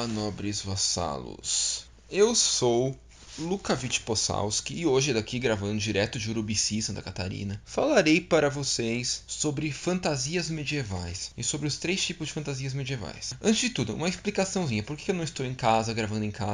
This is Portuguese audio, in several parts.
Olá, nobres vassalos. Eu sou Lukavich Possalski e hoje, daqui gravando direto de Urubici, Santa Catarina, falarei para vocês sobre fantasias medievais e sobre os 3 tipos de fantasias medievais. Antes de tudo, uma explicaçãozinha. Por que eu não estou em casa,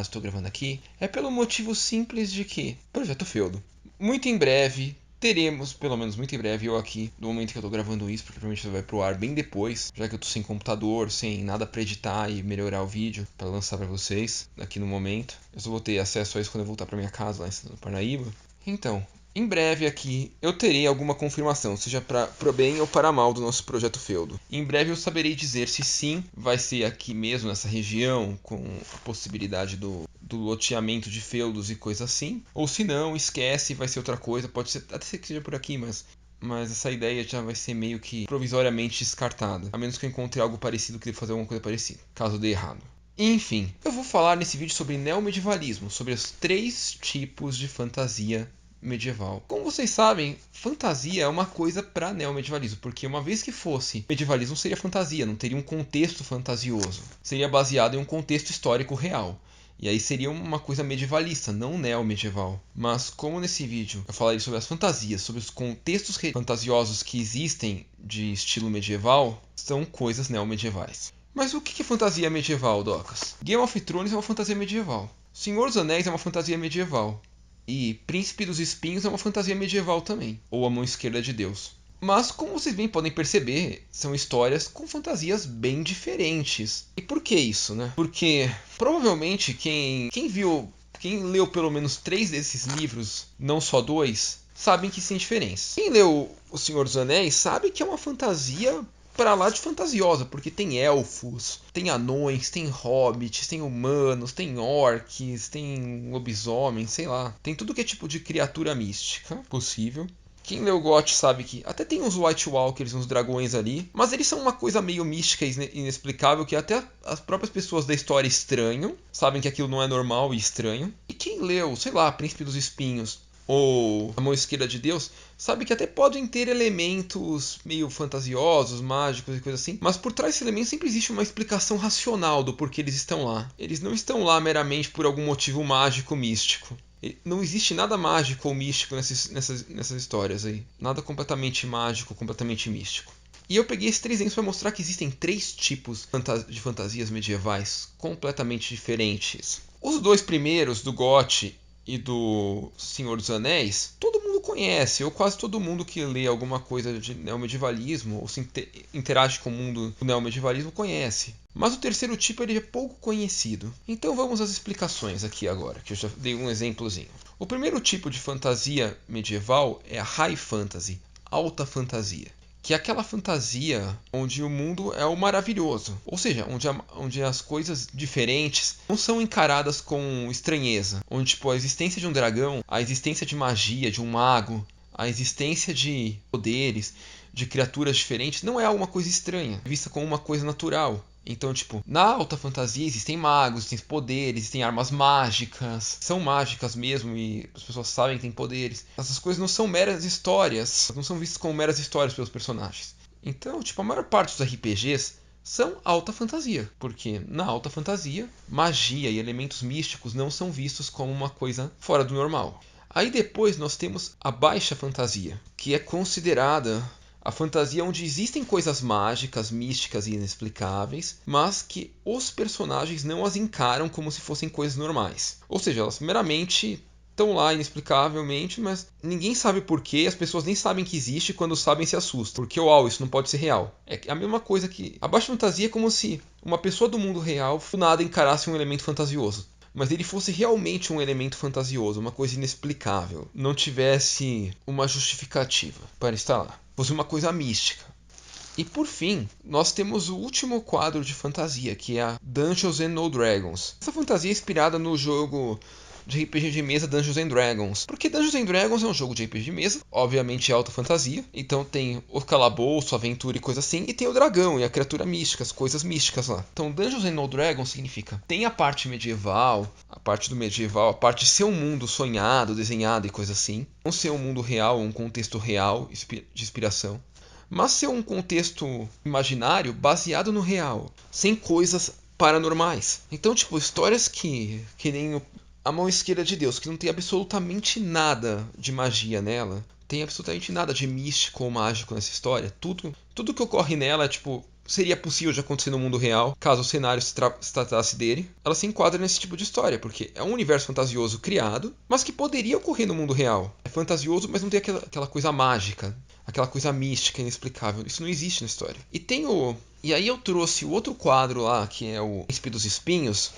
estou gravando aqui? É pelo motivo simples de que Projeto Feudo. Muito em breve teremos, pelo menos muito em breve, eu aqui, no momento que eu tô gravando isso, porque provavelmente vai pro ar bem depois, já que eu tô sem computador, sem nada pra editar e melhorar o vídeo pra lançar pra vocês, aqui no momento. Eu só vou ter acesso a isso quando eu voltar pra minha casa lá em Parnaíba. Então, em breve aqui eu terei alguma confirmação, seja pro bem ou para mal do nosso Projeto Feudo. Em breve eu saberei dizer se sim, vai ser aqui mesmo, nessa região, com a possibilidade do loteamento de feudos e coisa assim. Ou se não, esquece, vai ser outra coisa. Pode ser até que seja por aqui, mas essa ideia já vai ser meio que provisoriamente descartada. A menos que eu encontre algo parecido que dê fazer alguma coisa parecida, caso dê errado. Enfim, eu vou falar nesse vídeo sobre neomedievalismo, sobre os 3 tipos de fantasia medieval. Como vocês sabem, fantasia é uma coisa para neomedievalismo, porque uma vez que fosse medievalismo seria fantasia, não teria um contexto fantasioso. Seria baseado em um contexto histórico real. E aí seria uma coisa medievalista, não neo-medieval. Mas como nesse vídeo eu falarei sobre as fantasias, sobre os contextos fantasiosos que existem de estilo medieval, são coisas neo-medievais. Mas o que é fantasia medieval, Docas? Game of Thrones é uma fantasia medieval. Senhor dos Anéis é uma fantasia medieval. E Príncipe dos Espinhos é uma fantasia medieval também. Ou A Mão Esquerda de Deus. Mas, como vocês bem podem perceber, são histórias com fantasias bem diferentes. E por que isso, né? Porque provavelmente quem leu pelo menos 3 desses livros, não só 2, sabem que tem diferença. Quem leu O Senhor dos Anéis sabe que é uma fantasia para lá de fantasiosa, porque tem elfos, tem anões, tem hobbits, tem humanos, tem orcs, tem lobisomens, sei lá. Tem tudo que é tipo de criatura mística possível. Quem leu GOT sabe que até tem uns White Walkers, uns dragões ali, mas eles são uma coisa meio mística e inexplicável que até as próprias pessoas da história estranham, sabem que aquilo não é normal e estranho. E quem leu, sei lá, Príncipe dos Espinhos ou A Mão Esquerda de Deus, sabe que até podem ter elementos meio fantasiosos, mágicos e coisas assim, mas por trás desses elementos sempre existe uma explicação racional do porquê eles estão lá. Eles não estão lá meramente por algum motivo mágico místico. Não existe nada mágico ou místico nessas histórias aí. Nada completamente mágico, completamente místico. E eu peguei esses 3 exemplos para mostrar que existem 3 tipos de fantasias medievais completamente diferentes. Os 2 primeiros, do GOT e do Senhor dos Anéis, todo mundo conhece, ou quase todo mundo que lê alguma coisa de neomedievalismo ou se interage com o mundo do neomedievalismo conhece. Mas o terceiro tipo ele é pouco conhecido. Então vamos às explicações aqui agora, que eu já dei um exemplozinho. O primeiro tipo de fantasia medieval é a High Fantasy, alta fantasia. Que é aquela fantasia onde o mundo é o maravilhoso. Ou seja, onde as coisas diferentes não são encaradas com estranheza. Onde tipo, a existência de um dragão, a existência de magia, de um mago, a existência de poderes, de criaturas diferentes, não é alguma coisa estranha, é vista como uma coisa natural. Então, tipo, na alta fantasia existem magos, existem poderes, existem armas mágicas, são mágicas mesmo e as pessoas sabem que têm poderes. Essas coisas não são meras histórias, não são vistas como meras histórias pelos personagens. Então, tipo, a maior parte dos RPGs são alta fantasia, porque na alta fantasia, magia e elementos místicos não são vistos como uma coisa fora do normal. Aí depois nós temos a baixa fantasia, que é considerada a fantasia onde existem coisas mágicas, místicas e inexplicáveis, mas que os personagens não as encaram como se fossem coisas normais. Ou seja, elas meramente estão lá inexplicavelmente, mas ninguém sabe porquê, as pessoas nem sabem que existe, quando sabem se assustam. Porque, uau, isso não pode ser real. É a mesma coisa que... A baixa fantasia é como se uma pessoa do mundo real do nada encarasse um elemento fantasioso. Mas ele fosse realmente um elemento fantasioso, uma coisa inexplicável, não tivesse uma justificativa para estar lá, fosse uma coisa mística. E por fim, nós temos o último quadro de fantasia, que é a Dungeons and Dragons. Essa fantasia é inspirada no jogo de RPG de mesa Dungeons and Dragons. Porque Dungeons and Dragons é um jogo de RPG de mesa, obviamente é alta fantasia. Então tem o calabouço, aventura e coisa assim. E tem o dragão e a criatura mística, as coisas místicas lá. Então Dungeons and Dragons significa, tem a parte medieval, a parte do medieval, a parte de ser um mundo sonhado, desenhado e coisa assim. Não ser um mundo real, um contexto real de inspiração. Mas ser um contexto imaginário baseado no real, sem coisas paranormais. Então, tipo, histórias que nem A Mão Esquerda de Deus, que não tem absolutamente nada de magia nela, tem absolutamente nada de místico ou mágico nessa história. Tudo que ocorre nela é, tipo, seria possível de acontecer no mundo real, caso o cenário se tratasse dele. Ela se enquadra nesse tipo de história, porque é um universo fantasioso criado, mas que poderia ocorrer no mundo real. É fantasioso, mas não tem aquela coisa mágica, aquela coisa mística, inexplicável. Isso não existe na história. E aí eu trouxe o outro quadro lá, que é o Príncipe dos Espinhos,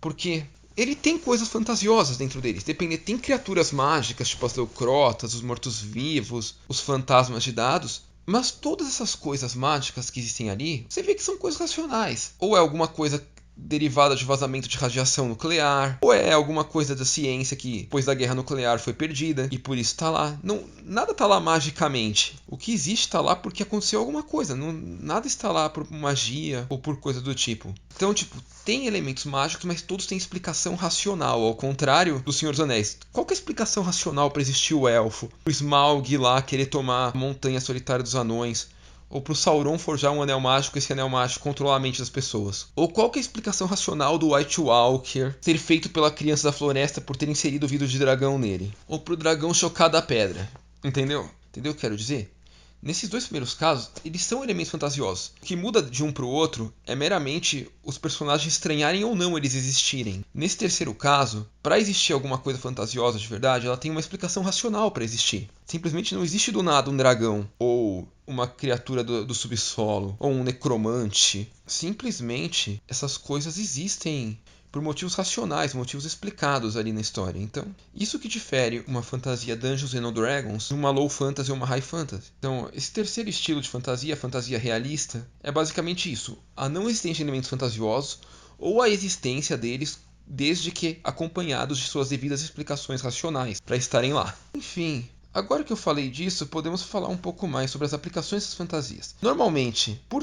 porque ele tem coisas fantasiosas dentro deles. Tem criaturas mágicas, tipo as leucrotas, os mortos-vivos, os fantasmas de dados. Mas todas essas coisas mágicas que existem ali, você vê que são coisas racionais. Ou é alguma coisa derivada de vazamento de radiação nuclear, ou é alguma coisa da ciência que depois da guerra nuclear foi perdida e por isso está lá. Não, nada está lá magicamente. O que existe está lá porque aconteceu alguma coisa. Não, nada está lá por magia ou por coisa do tipo. Então, tipo, tem elementos mágicos, mas todos têm explicação racional, ao contrário do Senhor dos Anéis. Qual que é a explicação racional para existir o elfo? O Smaug lá querer tomar a montanha solitária dos anões? Ou pro Sauron forjar um anel mágico e esse anel mágico controlar a mente das pessoas? Ou qual que é a explicação racional do White Walker ser feito pela criança da floresta por ter inserido o vidro de dragão nele? Ou pro dragão chocar da pedra? Entendeu? Entendeu o que eu quero dizer? Nesses dois primeiros casos, eles são elementos fantasiosos. O que muda de um para o outro é meramente os personagens estranharem ou não eles existirem. Nesse terceiro caso, para existir alguma coisa fantasiosa de verdade, ela tem uma explicação racional para existir. Simplesmente não existe do nada um dragão, ou uma criatura do subsolo, ou um necromante. Simplesmente essas coisas existem por motivos racionais, motivos explicados ali na história. Então, isso que difere uma fantasia Dungeons and Dragons de uma low fantasy ou uma high fantasy. Então, esse terceiro estilo de fantasia, a fantasia realista, é basicamente isso: a não existência de elementos fantasiosos ou a existência deles, desde que acompanhados de suas devidas explicações racionais para estarem lá. Enfim, agora que eu falei disso, podemos falar um pouco mais sobre as aplicações das fantasias. Normalmente, por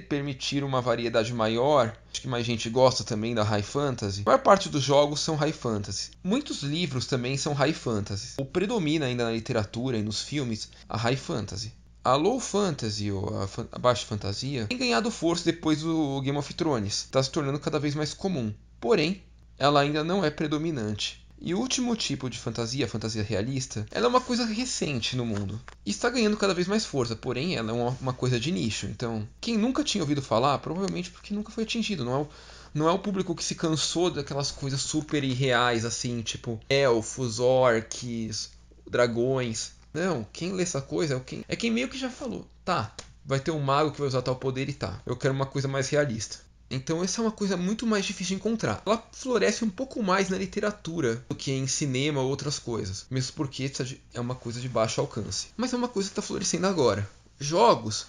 permitir uma variedade maior, acho que mais gente gosta também da High Fantasy, a maior parte dos jogos são High Fantasy. Muitos livros também são High Fantasy. Ou predomina ainda na literatura e nos filmes a High Fantasy. A Low Fantasy, ou a Baixa Fantasia, tem ganhado força depois do Game of Thrones. Está se tornando cada vez mais comum. Porém, ela ainda não é predominante. E o último tipo de fantasia, a fantasia realista, ela é uma coisa recente no mundo. E está ganhando cada vez mais força, porém ela é uma coisa de nicho. Então, quem nunca tinha ouvido falar, provavelmente porque nunca foi atingido. Não é o público que se cansou daquelas coisas super irreais, assim, tipo elfos, orcs, dragões. Não, quem lê essa coisa é quem meio que já falou. Tá, vai ter um mago que vai usar tal poder e tá. Eu quero uma coisa mais realista. Então essa é uma coisa muito mais difícil de encontrar. Ela floresce um pouco mais na literatura do que em cinema ou outras coisas. Mesmo porque é uma coisa de baixo alcance. Mas é uma coisa que está florescendo agora. Jogos,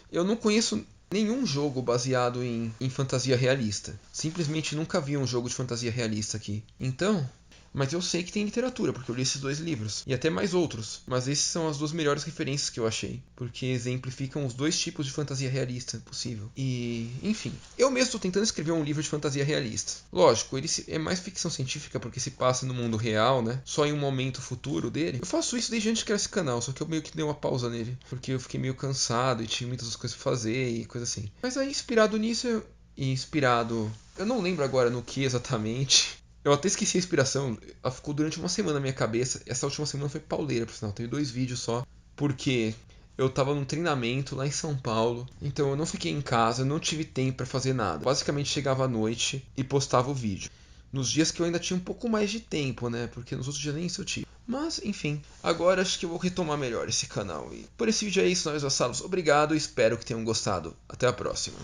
eu não conheço nenhum jogo baseado em fantasia realista. Simplesmente nunca vi um jogo de fantasia realista aqui. Então, mas eu sei que tem literatura, porque eu li esses dois livros. E até mais outros. Mas esses são as duas melhores referências que eu achei. Porque exemplificam os dois tipos de fantasia realista possível. E, enfim. Eu mesmo estou tentando escrever um livro de fantasia realista. Lógico, ele é mais ficção científica porque se passa no mundo real, né? Só em um momento futuro dele. Eu faço isso desde antes de criar esse canal, só que eu meio que dei uma pausa nele. Porque eu fiquei meio cansado e tinha muitas coisas pra fazer e coisa assim. Mas aí, inspirado nisso, eu não lembro agora no que exatamente. Eu até esqueci a inspiração, ela ficou durante uma semana na minha cabeça. Essa última semana foi pauleira, por sinal. Teve 2 vídeos só, porque eu tava num treinamento lá em São Paulo. Então eu não fiquei em casa, eu não tive tempo pra fazer nada. Basicamente chegava à noite e postava o vídeo. Nos dias que eu ainda tinha um pouco mais de tempo, né? Porque nos outros dias nem isso eu tive. Mas, enfim, agora acho que eu vou retomar melhor esse canal. E por esse vídeo é isso, nós vassalos. Obrigado e espero que tenham gostado. Até a próxima.